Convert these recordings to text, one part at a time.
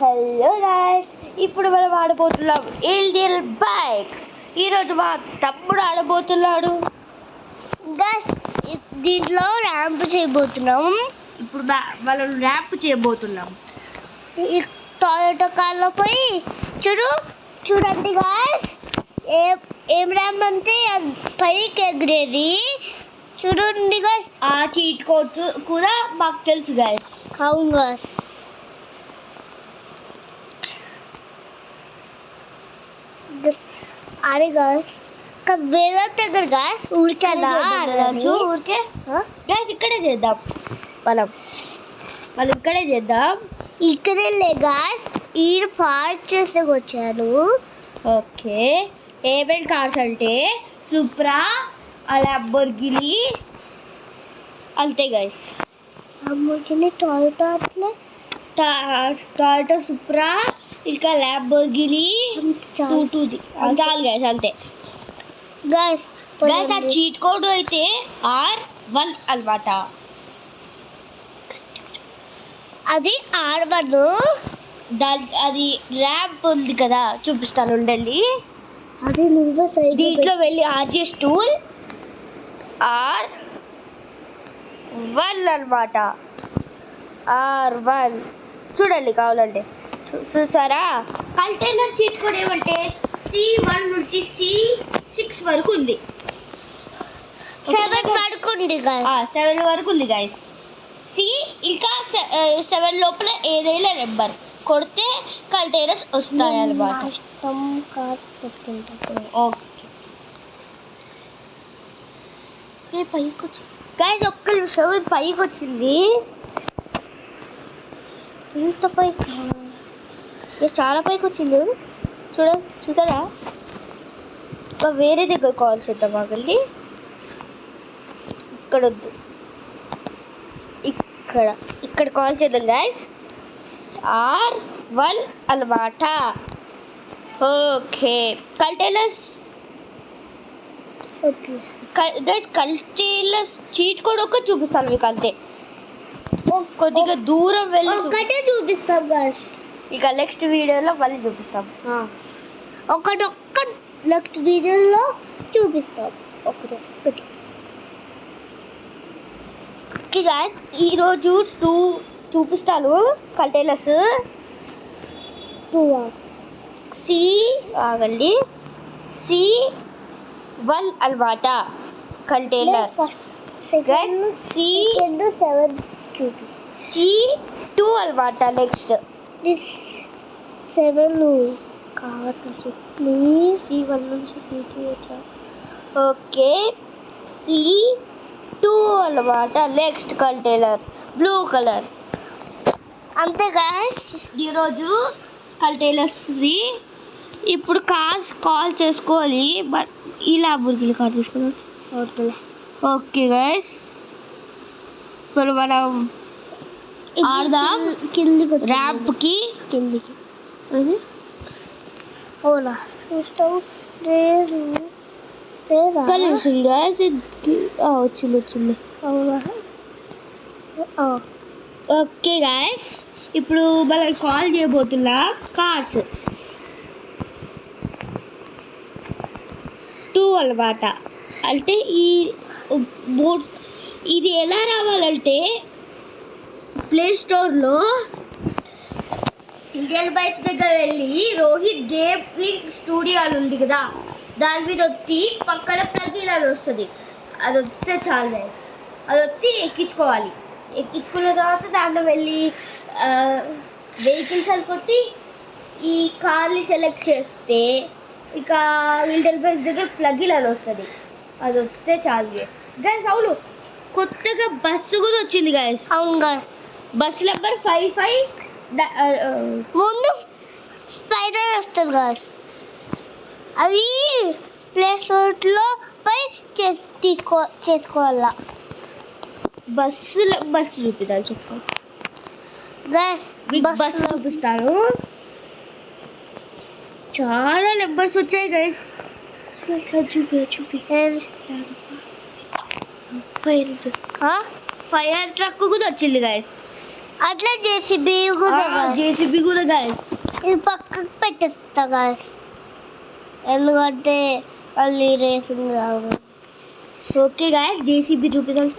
Hello guys, ఇప్పుడు మనం ఆడబోతున్నాం Indian bikes. ఈరోజు మా తమ్ముడు ఆడబోతున్నాడు గాయ్స్. దీంట్లో ర్యాంప్ చేయబోతున్నాం. ఇప్పుడు మనం ర్యాంప్ చేయబోతున్నాం ఈ టొయోటా కార్లో పోయి. చూడండి గాయ్స్, ఏం ర్యాంప్ అంటే పైకి ఎగిరేది. చూడండి గాయ్స్, ఆ చీట్ కోడ్ కూడా మాకు తెలుసు గాయ్స్. అవును గాయ్స్, అరే గాయ్స్ వేరే దగ్గర గాయ్స్ ఊరికే గాయ్స్ ఇక్కడే చేద్దాం. మనం ఇక్కడే చేద్దాం. ఇక్కడే లే గాయ్స్, ఈ పార్క్ చేస్తే వచ్చాను. ఓకే, ఏమేమి కార్స్ అంటే సుప్రా, ల్యాంబోర్గిని అంతే గాయ్స్. ల్యాంబోర్గిని, టొయోటా సుప్రా, ఇంకా ల్యాంబోర్గిని చాలు గాయ్స్, అంతే గాయ్స్. ఆ చీట్ కోడ్ అయితే R1 అన్నమాట. అది R1. అది ర్యాంప్ ఉంది కదా, చూపిస్తాను ఉండండి. అది దీంట్లో వెళ్ళి RGS టూల్ R1 అన్నమాట. R1 చూడండి కావాలంటే. చూసారా, కంటైనర్ చీట్ కోడ్ ఏమంటే C1 నుంచి C6 వరకు ఉంది. 7 వరకు ఉంది గాయ్స్. 7 వరకు ఉంది గాయ్స్. C ఇంకా 7 లోపల ఏదైనా నెంబర్ కొడితే కంటైనర్స్ వస్తాయి అన్నమాట. ఓకే, పైకి వచ్చింది గాయ్స్. ఒక్క నిమిషం, ఇది పైకి వచ్చింది. ఇంత పైకి చాలా పైకి వచ్చింది. చూసారా, వేరే దగ్గర కాల్ చేద్దాం. ఆగండి, ఇక్కడ వద్దు, ఇక్కడ కాల్ చేద్దాం గాయ్స్. R1 అన్నమాట. Okay, containers guys, containers cheat code ఒక్క చూపిస్తాను మీకు, అంతే. కొద్దిగా దూరం వెళ్ళి ఒక్కటే చూపిస్తాం గాయ్స్. ఇక నెక్స్ట్ వీడియోలో మళ్ళీ చూపిస్తాం. ఒక్క నెక్స్ట్ వీడియోలో చూపిస్తాం ఒకటి. ఓకే గాయ్స్, ఈరోజు 2 చూపిస్తాను కంటైనర్స్. 2 ఆగండి, C1 అన్నమాట కంటైనర్ గాయ్స్. C2 అన్నమాట. నెక్స్ట్ 7 కాదు ప్లీజ్. C1 నుంచి C2. ఓకే, C2 అన్నమాట. Next container blue colour. అంతే గాయ్స్, ఈరోజు కంటైనర్స్ది. ఇప్పుడు కాల్ చేసుకోవాలి. బట్ ఈ ల్యాంబోర్గిని కార్ తీసుకోవచ్చు. ఓకే గాయ్స్, ఇప్పుడు మనం ఆడదాం ర్యాంప్కి కిందికి. అవునా, వచ్చింది. అవునా, ఓకే గాయ్స్, ఇప్పుడు మనం కాల్ చేయబోతున్నా కార్స్ 2 అన్నమాట. అంటే ఇది ఎలా రావాలంటే ప్లే స్టోర్లో ఇండియన్ బైక్స్ దగ్గర వెళ్ళి రోహిత్ గేమింగ్ స్టూడియో అని ఉంది కదా, దాని మీద వచ్చి పక్కన ప్లగిన్ అని వస్తుంది. అది వస్తే చాలు గైస్. అది వచ్చి ఎక్కించుకోవాలి. ఎక్కించుకున్న తర్వాత దాంట్లో వెళ్ళి వెహికల్స్ అని కొట్టి ఈ కార్ని సెలెక్ట్ చేస్తే ఇక ఇండియన్ బైక్స్ దగ్గర ప్లగిన్ అని వస్తుంది. అది వస్తే చాలు గైస్. అవును, కొత్తగా బస్సు కూడా వచ్చింది గైస్. అవును గాయస్, బస్ నెంబర్ 55 ముందు స్పైడర్ వస్తుంది గాయస్. అది ప్లే స్టోర్లో పోయి చేసుకోవాలా. బస్సు చూపిస్తాను చూపిస్తాను గాయస్. బస్సు చూపిస్తాను. చాలా నెంబర్స్ వచ్చాయి గైస్. చూపి ఫైర్ ట్రక్ కూడా వచ్చింది గైస్. అట్లా జేసీబీ జేసీబీ కూడా గాయస్. ఇది పక్కకు పెట్టేస్తా గాయస్, ఎందుకంటే మళ్ళీ రేసింగ్ రావు. ఓకే గాయస్, జేసీబీ చూపిద్దాం.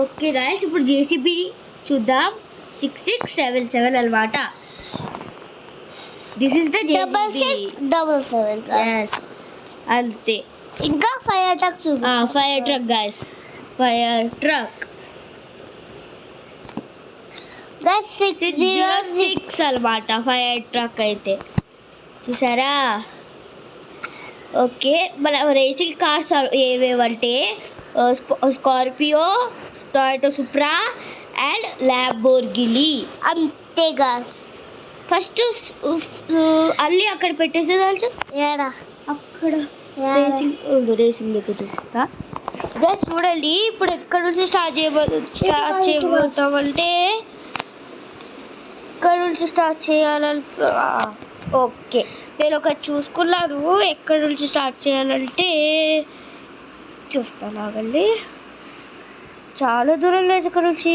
ఓకే గాయస్, ఇప్పుడు జేసీబీ చూద్దాం. 6677 అన్నమాట. This is the JCB. 6677 అంతే. ఇంకా fire truck fire truck guys, fire truck 606 అన్నమాట ఫైర్ ట్రక్ అయితే. చూసారా? ఓకే, మన రేసింగ్ కార్స్ ఏవేవంటే Scorpio, Toyota Supra and Lamborghini. అంతేగా. ఫస్ట్ అన్నీ అక్కడ పెట్టేసేదాల్చు. ఏడా అక్కడ రేసింగ్ దగ్గర చూపిస్తా. గైస్ చూడండి, ఇప్పుడు ఎక్కడ నుంచి స్టార్ట్ చేయబోతామంటే ఇక్కడ నుంచి స్టార్ట్ చేయాలని. ఓకే, నేను ఒకటి చూసుకున్నాను ఎక్కడ నుంచి స్టార్ట్ చేయాలంటే. చూస్తాను ఆగండి, చాలా దూరం లేదు, ఇక్కడ నుంచి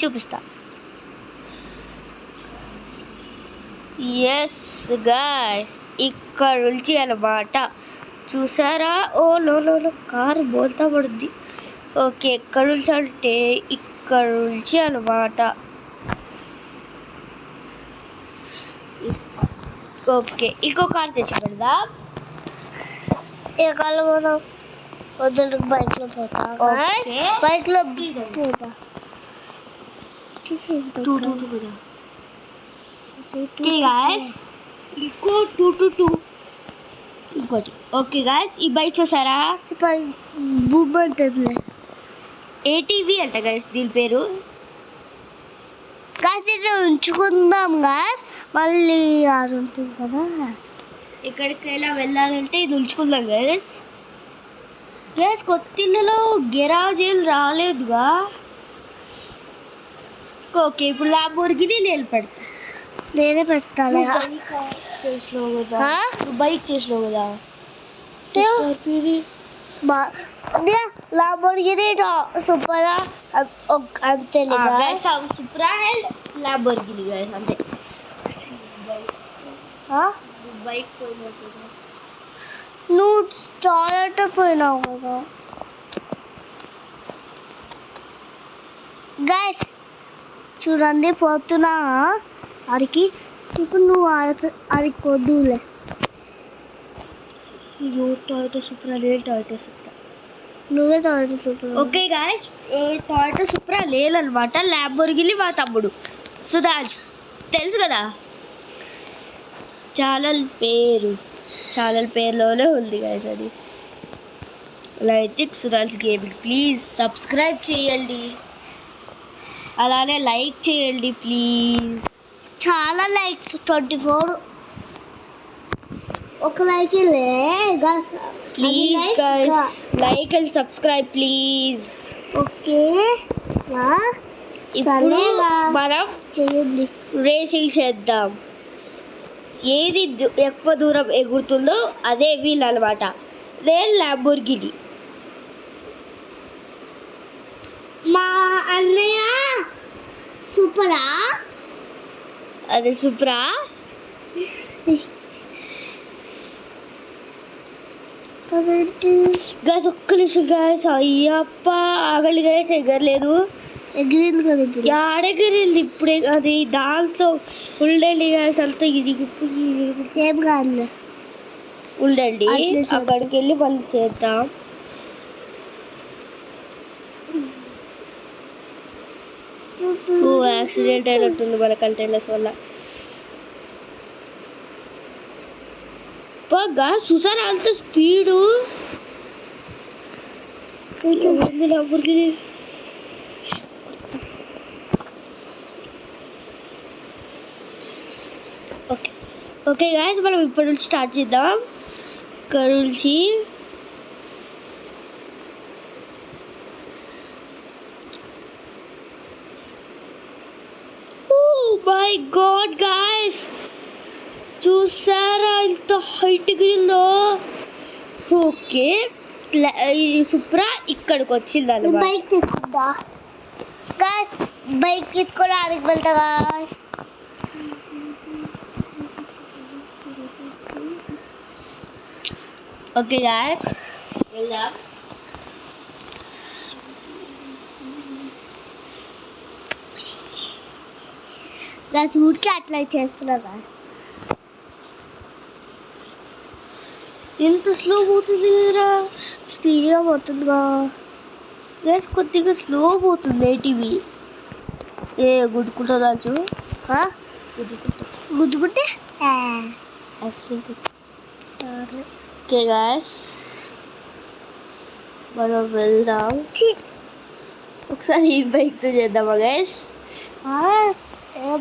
చూపిస్తా. ఎస్ గాయ్స్, ఇక్కడ నుంచి అన్నమాట. చూసారా? ఓ లో కారు బోల్తా పడుద్ది. ఓకే, ఎక్కడ నుంచి అంటే ఇక్కడ నుంచి అన్నమాట. ఓకే, ఇంకో కార్ తెచ్చి పెడదాం. ఏ కాళ్ళు పోతాం? వద్దు, బైక్లో పోతా. బైక్లో పోతా. ఓకే గాయస్, ఇంకో 222 ఇంకోటి. ఓకే గాయస్, ఈ బైక్ చూసారా? బూమ్ అంటుంది. ఏటీవీ అంట గాయస్ దీని పేరు. కాస్త ఉంచుకుందాం గాయస్, మళ్ళీ అది ఉంటుంది కదా. ఎక్కడికైనా వెళ్ళాలంటే ఇది ఉంచుకుందాం గాయస్. గ్యాస్ కొత్త ఇళ్ళలో గెరాజ్ ఏం రాలేదుగా. ఓకే, ఇప్పుడు ల్యాంబోర్గిని నేను పెడతా. నేనే పెడతాను. చేసినావు కదా, బైక్ చేసినావు కదా. ల్యాంబోర్గిని సూపరా అంతే. సుప్రా అండ్ ల్యాంబోర్గిని గాయస్ అంతే. బైక్ నువ్వు టొయోటా పోయినావు కదా గైస్. చూడండి, పోతున్నా ఆడికి. ఇప్పుడు నువ్వు ఆడికి వద్దులే. టొయోటా సుప్రా లేదు, టొయోటా సుప్రా నువ్వే Toyota Supra. Okay guys, Toyota Supra లేదనమాట. ల్యాంబోర్గిని మా తమ్ముడు సుధాజ్, తెలుసు కదా. ఛానల్ పేరులోనే ఉంది గాయస్ అది. Like Sudha's gaming. Please subscribe చేయండి, అలానే లైక్ చేయండి ప్లీజ్. చాలా లైక్స్, 24. ఒక like please guys, like and subscribe please. Okay, ఇప్పుడు మనం చేయండి, రేసింగ్ చేద్దాం. ఏది ఎక్కువ దూరం ఎగురుతుందో అదే వీల్ అనమాట. నేను ల్యాంబోర్గిని. మా అన్నయ్య సూపరా. అదే సుప్రా. గైస్ ఒక్క నిమిషం గైస్. అయ్యప్ప ఆగలి గైస్, ఎగరలేదు. ఎగిరింది కదా ఇప్పుడు. ఆడెగిరింది ఇప్పుడే. అది దాంతో ఉండండి గైస్, అంతా ఇరిగిపోయి. ఏం కాదు, ఉండండి, అక్కడికి వెళ్ళి పని చేద్దాం. యాక్సిడెంట్ అయినట్టుంది మన కంటైనర్స్ వల్ల. బాగా చూసారా అంత స్పీడు. ఓకే ఓకే గాయస్, మనం ఇప్పటి నుంచి స్టార్ట్ చేద్దాం. ఇక్కడ నుంచి మై గాడ్ గాయస్, చూసారా ఎంత హైట్ ఎగిరిందో. ఓకే, ఈ సుప్రా ఇక్కడికి వచ్చింది అన్నమాట. బైక్ తీసుకుంటా గాయస్, బైక్ తీసుకోవడానికి వెళ్తా గాయస్. ఓకే గాయస్ వెళ్దాం. గాయస్ ఊరికి అట్లా చేస్తున్నా గాయస్. ఎంత స్లో పోతుంది కదరా, స్పీడ్గా పోతుందిగా గ్యాస్ కొద్దిగా స్లో పోతుంది ఏటీవీ. ఏ గుద్దుకుంటుందా చూ, గుద్దుకుంటే యాక్సిడెంట్. ఓకే గ్యాస్ మనం వెళ్దాం. ఒకసారి ఈ బైక్తో చేద్దామా గ్యాస్?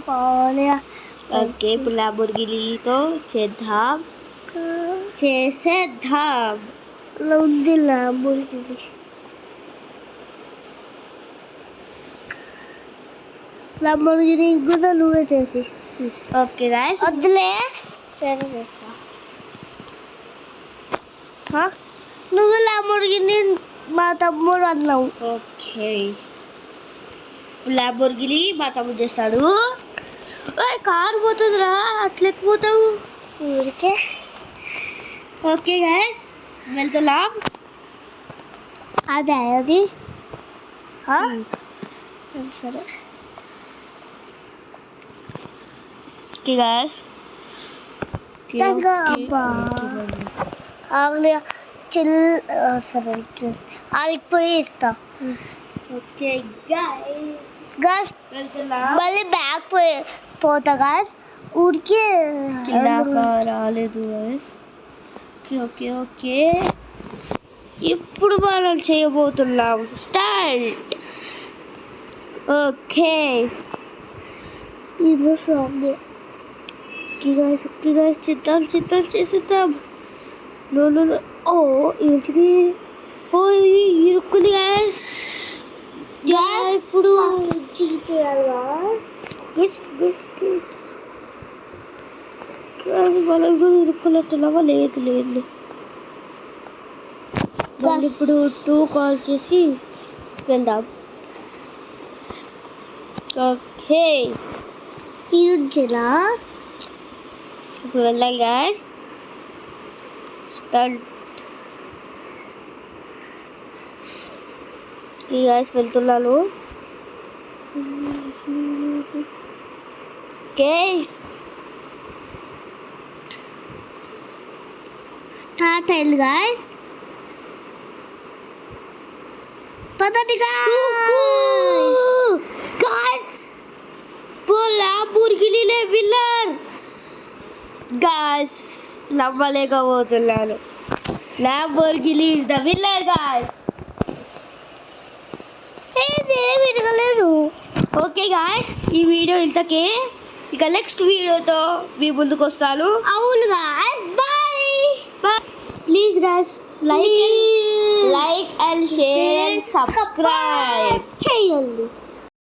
బాగా ఓకే ఇప్పుడు ల్యాంబోర్గినీతో చేసేద్దాం. ఉంది ల్యాంబోర్గిని. ల్యాంబోర్గిని కూడా నువ్వే చేసి. ఓకే గాయస్ వద్దులే, నువ్వు ల్యాంబోర్గిని మా తమ్ముడు అన్నావు. ఓకే ల్యాంబోర్గిని మా తమ్ముడు చేస్తాడు. కారు పోతుందిరా, అట్లెక్కిపోతావు ఊరికే. ఓకే గాయస్ వెళ్తున్నాం. అదే అది సరే. ఓకే గాయస్ అబ్బా సరే ఆగిపోయి ఇస్తా. ఓకే గాయస్ గాయస్ వెళ్తున్నాం. మళ్ళీ బ్యాగ్ పోతా గాయస్. ఊరికే దాకా రాలేదు గాయస్. ఓకే ఓకే ఓకే ఇప్పుడు మనం చేయబోతున్నాం స్టార్ట్. ఓకే ఇది స్ట్రాంగ్. ఓకే గాయస్ చేద్దాం. నో ఓ ఏంటిది, ఓ ఇరుక్కుంది గాయస్. ఇప్పుడు మనం ఇరుక్కున్నట్టున్నావా? లేదు. మళ్ళీ ఇప్పుడు 2 కాల్ చేసి వెళ్దాం. ఓకే ఇరుంచేలా ఇప్పుడు వెళ్దాం గాయస్. స్టార్ట్. ఈ గాయస్ వెళ్తున్నాను. ఓకే స్టార్ట్ అయింది గాయస్. పదండి గాయస్ ల్యాంబోర్గినీ విన్నర్. గాయస్ నమ్మలేకపోతున్నాను, Lamborghini is the winner guys. ఏమి విరగలేదు. ఓకే గాయస్ ఈ వీడియో ఇంతకే, ఇక నెక్స్ట్ వీడియోతో మీ ముందుకు వస్తాను. అవును guys, bye. Please guys like and share and subscribe చేయండి.